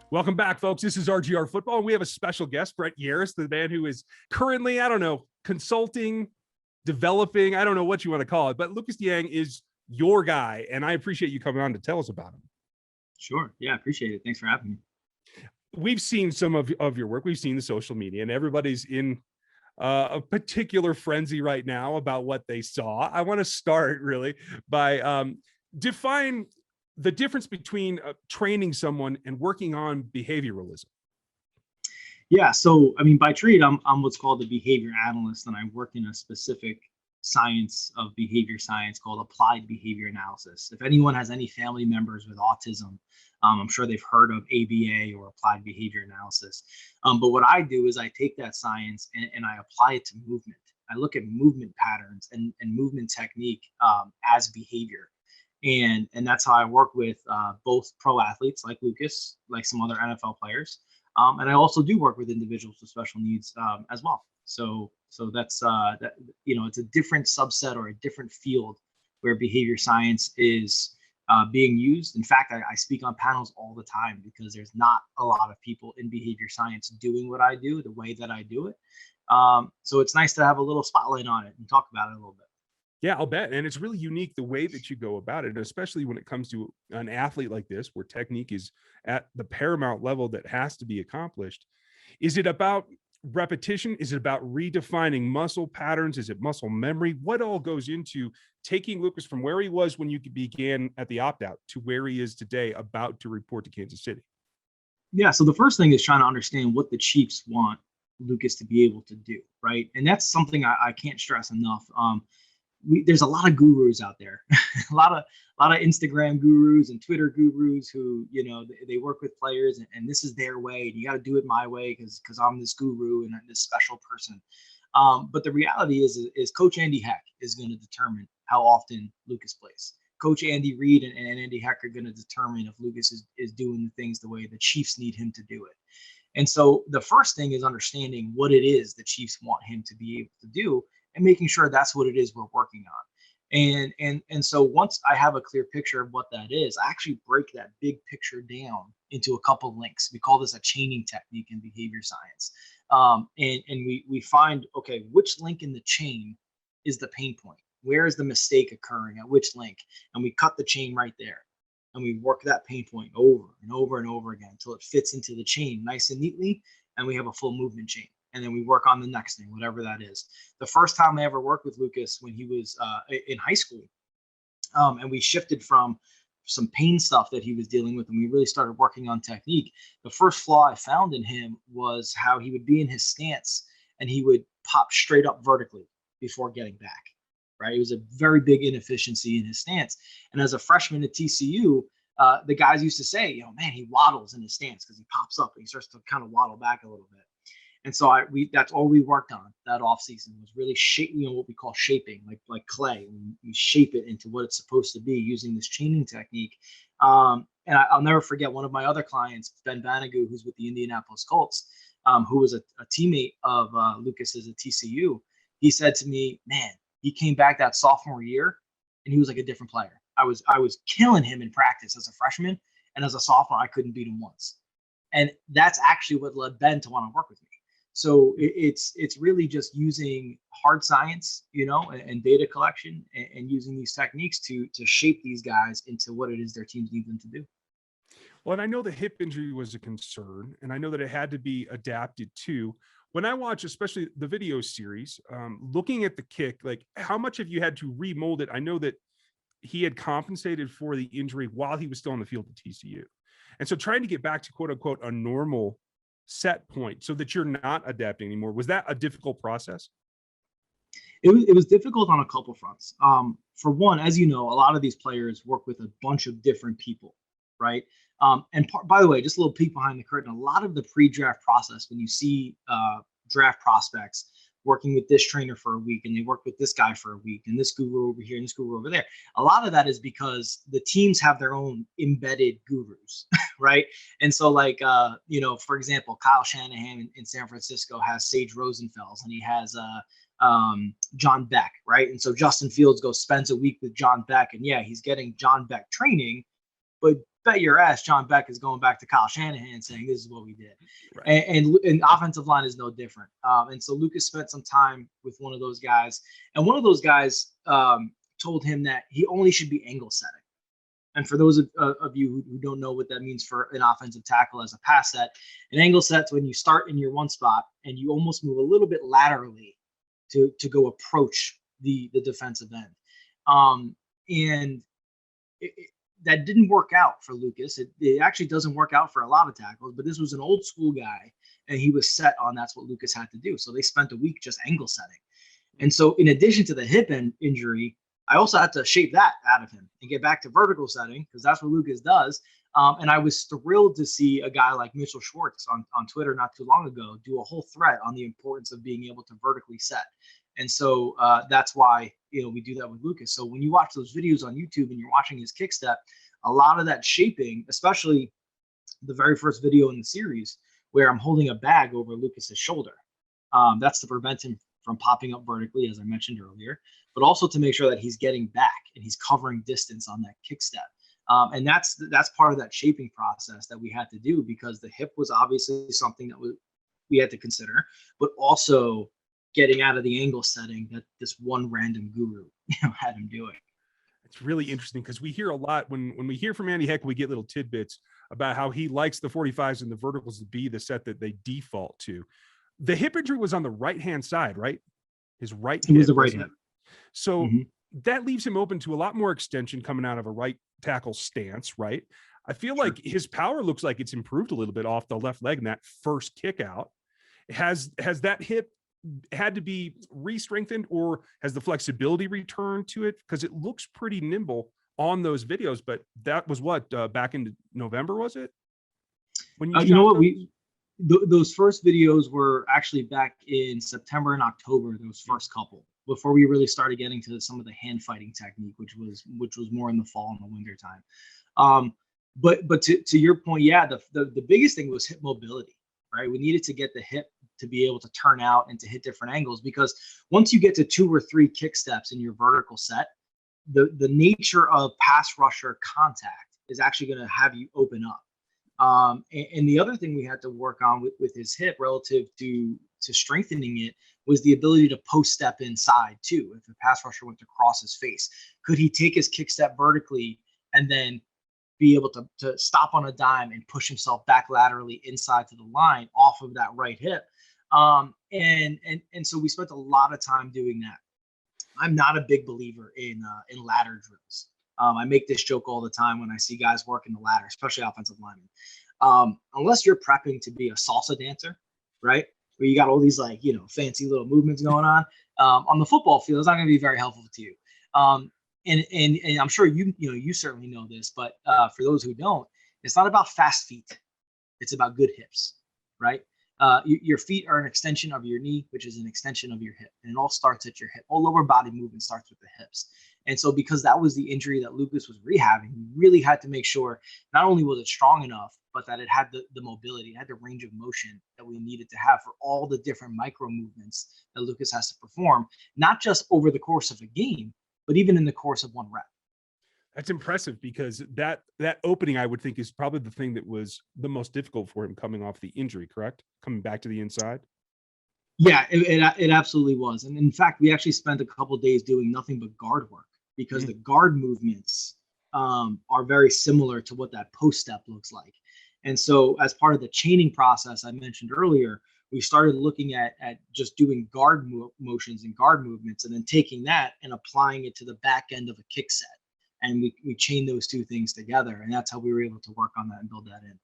Welcome back, folks. This is RGR Football, and we have a special guest, Brett Yarris, the man who is currently, consulting, developing, I don't know what you want to call it, but Lucas Niang is your guy, and I appreciate you coming on to tell us about him. Sure. Yeah, appreciate it. Thanks for having me. We've seen some of your work. We've seen the social media, and everybody's in a particular frenzy right now about what they saw. I want to start really by define the difference between training someone and working on behavioralism. Yeah. So, by trade, I'm what's called a behavior analyst, and I work in a specific science of behavior science called applied behavior analysis. If anyone has any family members with autism, I'm sure they've heard of ABA or applied behavior analysis. But what I do is I take that science and I apply it to movement. I look at movement patterns and movement technique as behavior. And that's how I work with both pro athletes like Lucas, like some other NFL players. And I also do work with individuals with special needs as well. So that's that, it's a different subset or a different field where behavior science is being used. In fact, I speak on panels all the time because there's not a lot of people in behavior science doing what I do the way that I do it. So it's nice to have a little spotlight on it and talk about it a little bit. Yeah, I'll bet. And it's really unique the way that you go about it, especially when it comes to an athlete like this, where technique is at the paramount level that has to be accomplished. Is it about repetition? Is it about redefining muscle patterns? Is it muscle memory? What all goes into taking Lucas from where he was when you began at the opt-out to where he is today, about to report to Kansas City? Yeah, so the first thing is trying to understand what the Chiefs want Lucas to be able to do, right? And that's something I can't stress enough. There's a lot of gurus out there, a lot of Instagram gurus and Twitter gurus who, they work with players and this is their way. And you got to do it my way because I'm this guru and I'm this special person. But the reality is Coach Andy Heck is going to determine how often Lucas plays. Coach Andy Reid and Andy Heck are going to determine if Lucas is doing the things the way the Chiefs need him to do it. And so the first thing is understanding what it is the Chiefs want him to be able to do, and making sure that's what it is we're working on. And so once I have a clear picture of what that is, I actually break that big picture down into a couple of links. We call this a chaining technique in behavior science. And we find, okay, which link in the chain is the pain point? Where is the mistake occurring at which link? And we cut the chain right there. And we work that pain point over and over and over again until it fits into the chain nice and neatly, and we have a full movement chain. And then we work on the next thing, whatever that is. The first time I ever worked with Lucas when he was in high school, and we shifted from some pain stuff that he was dealing with, and we really started working on technique. The first flaw I found in him was how he would be in his stance and he would pop straight up vertically before getting back, right? It was a very big inefficiency in his stance. And as a freshman at TCU, the guys used to say, man, he waddles in his stance because he pops up and he starts to kind of waddle back a little bit. And so that's all we worked on that off season was really what we call shaping, like clay. We shape it into what it's supposed to be using this chaining technique. And I'll never forget one of my other clients, Ben Banagoo, who's with the Indianapolis Colts, who was a teammate of Lucas's at TCU. He said to me, man, he came back that sophomore year and he was like a different player. I was killing him in practice as a freshman, and as a sophomore, I couldn't beat him once. And that's actually what led Ben to want to work with me. So it's really just using hard science, and data collection and using these techniques to shape these guys into what it is their teams need them to do. Well, and I know the hip injury was a concern, and I know that it had to be adapted to. When I watch, especially the video series, looking at the kick, like how much have you had to remold it? I know that he had compensated for the injury while he was still on the field at TCU. And so trying to get back to quote unquote a normal set point so that you're not adapting anymore, was that a difficult process? It was difficult on a couple fronts. For one, as you know, a lot of these players work with a bunch of different people, right? By the way, just a little peek behind the curtain, a lot of the pre-draft process, when you see draft prospects working with this trainer for a week and they work with this guy for a week and this guru over here and this guru over there, a lot of that is because the teams have their own embedded gurus, right? And so for example, Kyle Shanahan in San Francisco has Sage Rosenfels and he has John Beck, right? And so Justin Fields spends a week with John Beck, and yeah, he's getting John Beck training, but bet your ass John Beck is going back to Kyle Shanahan saying this is what we did. Right. And offensive line is no different. And so Lucas spent some time with one of those guys, and one of those guys told him that he only should be angle setting. And for those of you who don't know what that means for an offensive tackle as a pass set, an angle set's when you start in your one spot and you almost move a little bit laterally to go approach the defensive end. And that didn't work out for Lucas. It actually doesn't work out for a lot of tackles, but this was an old school guy, and he was set on that's what Lucas had to do. So they spent a week just angle setting. And so in addition to the hip injury, I also had to shape that out of him and get back to vertical setting because that's what Lucas does. And I was thrilled to see a guy like Mitchell Schwartz on Twitter not too long ago do a whole thread on the importance of being able to vertically set. And so that's why we do that with Lucas. So when you watch those videos on YouTube and you're watching his kick step, a lot of that shaping, especially the very first video in the series where I'm holding a bag over Lucas's shoulder, that's to prevent him from popping up vertically, as I mentioned earlier, but also to make sure that he's getting back and he's covering distance on that kick step. And that's part of that shaping process that we had to do because the hip was obviously something that we had to consider, but also getting out of the angle setting that this one random guru had him doing. It's really interesting because we hear a lot when we hear from Andy Heck, we get little tidbits about how he likes the 45s and the verticals to be the set that they default to. The hip injury was on the right-hand side, right? His right hip. It was the right hip. So that leaves him open to a lot more extension coming out of a right tackle stance, right? I feel like his power looks like it's improved a little bit off the left leg in that first kick out. Has that hip had to be re-strengthened, or has the flexibility returned to it? Because it looks pretty nimble on those videos, but that was what, back in November, was it? When you know what, those first videos were actually back in September and October, those first couple, before we really started getting to some of the hand fighting technique, which was more in the fall and the winter time. But to your point, yeah, the biggest thing was hip mobility, right? We needed to get the hip to be able to turn out and to hit different angles, because once you get to 2 or 3 kick steps in your vertical set, the nature of pass rusher contact is actually going to have you open up. And the other thing we had to work on with his hip relative to strengthening it was the ability to post step inside too. If a pass rusher went to cross his face, could he take his kick step vertically and then be able to stop on a dime and push himself back laterally inside to the line off of that right hip? And so we spent a lot of time doing that. I'm not a big believer in ladder drills. I make this joke all the time when I see guys working the ladder, especially offensive linemen. Unless you're prepping to be a salsa dancer, right? Where you got all these fancy little movements going on the football field, it's not going to be very helpful to you. And I'm sure you certainly know this, but for those who don't, it's not about fast feet. It's about good hips, right? Your feet are an extension of your knee, which is an extension of your hip. And it all starts at your hip. All lower body movement starts with the hips. And so because that was the injury that Lucas was rehabbing, we really had to make sure not only was it strong enough, but that it had the mobility, it had the range of motion that we needed to have for all the different micro movements that Lucas has to perform, not just over the course of a game, but even in the course of one rep. That's impressive, because that opening, I would think, is probably the thing that was the most difficult for him coming off the injury, correct? Coming back to the inside. Yeah, it absolutely was. And in fact, we actually spent a couple of days doing nothing but guard work, because the guard movements are very similar to what that post step looks like. And so as part of the chaining process I mentioned earlier, we started looking at just doing guard motions and guard movements, and then taking that and applying it to the back end of a kick set. And we chained those two things together, and that's how we were able to work on that and build that in.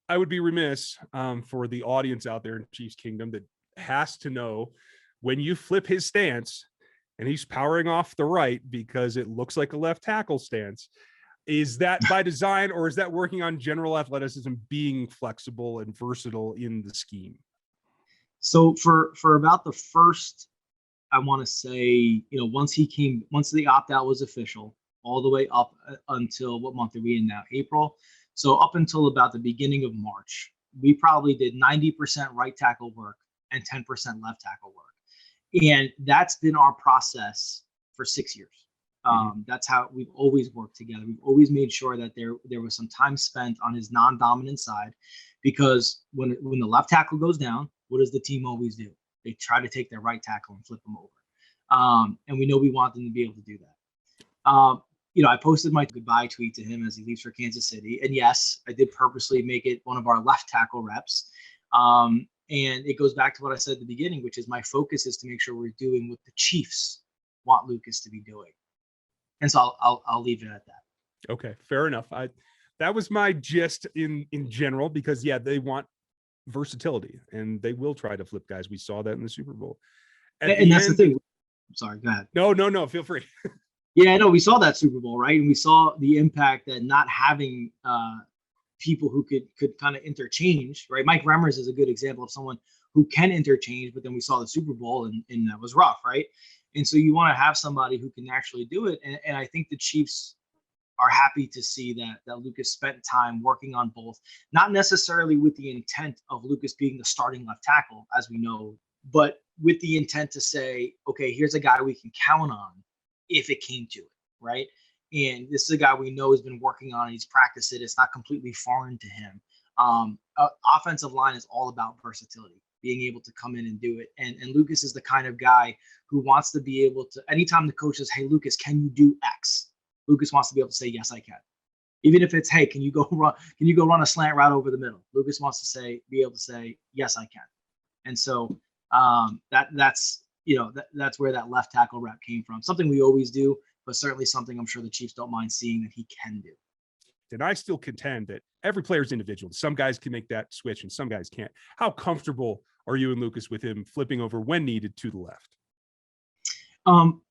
I would be remiss for the audience out there in Chiefs Kingdom that has to know, when you flip his stance and he's powering off the right because it looks like a left tackle stance, is that by design, or is that working on general athleticism, being flexible and versatile in the scheme? So for about the first, I want to say, once the opt-out was official, all the way up until, what month are we in now? April. So up until about the beginning of March, we probably did 90% right tackle work and 10% left tackle work. And that's been our process for 6 years. That's how we've always worked together. We've always made sure that there was some time spent on his non-dominant side, because when the left tackle goes down, what does the team always do? They try to take their right tackle and flip him over. And we know we want them to be able to do that. I posted my goodbye tweet to him as he leaves for Kansas City. And yes, I did purposely make it one of our left tackle reps. And it goes back to what I said at the beginning, which is my focus is to make sure we're doing what the Chiefs want Lucas to be doing. And so I'll leave it at that. Okay, fair enough. That was my gist in general, because they want versatility and they will try to flip guys. We saw that in the Super Bowl. And that's the thing. Sorry, go ahead. No, feel free. Yeah, no, we saw that Super Bowl, right? And we saw the impact that not having people who could kind of interchange, right? Mike Remmers is a good example of someone who can interchange, but then we saw the Super Bowl and that was rough, right? And so you want to have somebody who can actually do it. And I think the Chiefs are happy to see that Lucas spent time working on both, not necessarily with the intent of Lucas being the starting left tackle, as we know, but with the intent to say, okay, here's a guy we can count on if it came to it, right? And this is a guy we know has been working on. He's practiced it. It's not completely foreign to him. Offensive line is all about versatility, being able to come in and do it. And Lucas is the kind of guy who wants to be able to, anytime the coach says, hey, Lucas, can you do X? Lucas wants to be able to say, yes, I can. Even if it's, hey, can you go run a slant route over the middle? Lucas wants to be able to say, yes, I can. And so that's where that left tackle rep came from. Something we always do, but certainly something I'm sure the Chiefs don't mind seeing that he can do. And I still contend that every player is individual. Some guys can make that switch and some guys can't. How comfortable are you and Lucas with him flipping over when needed to the left?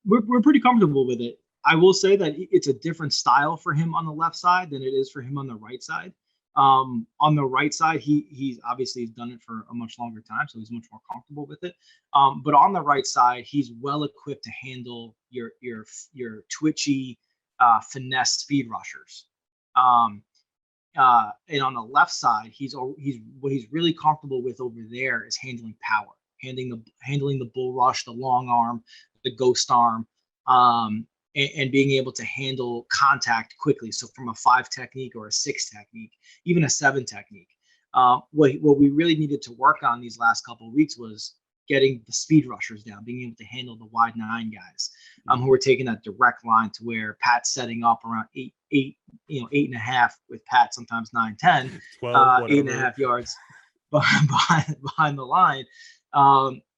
We're pretty comfortable with it. I will say that it's a different style for him on the left side than it is for him on the right side. On the right side, he's obviously done it for a much longer time, so he's much more comfortable with it. But on the right side, he's well equipped to handle your twitchy, finesse speed rushers. And on the left side, what he's really comfortable with over there is handling power, handling the bull rush, the long arm, the ghost arm, and being able to handle contact quickly. So from a 5 technique or a 6 technique, even a 7 technique. What we really needed to work on these last couple of weeks was getting the speed rushers down, being able to handle the wide 9 guys who were taking that direct line to where Pat's setting up around 8.5 with Pat, sometimes 9, 10, 8.5 yards behind the line.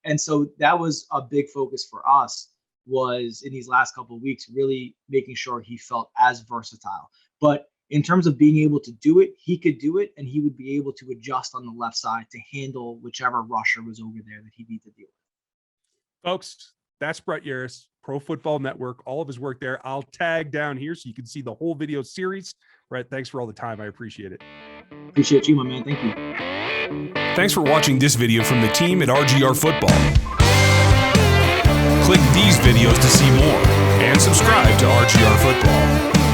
And so that was a big focus for us, was in these last couple of weeks, really making sure he felt as versatile. But in terms of being able to do it, he could do it, and he would be able to adjust on the left side to handle whichever rusher was over there that he needed to deal with. Folks, that's Brett Yarris, Pro Football Network, all of his work there. I'll tag down here so you can see the whole video series. Brett, thanks for all the time. I appreciate it. Appreciate you, my man. Thank you. Thanks for watching this video from the team at RGR Football. Click these videos to see more and subscribe to RGR Football.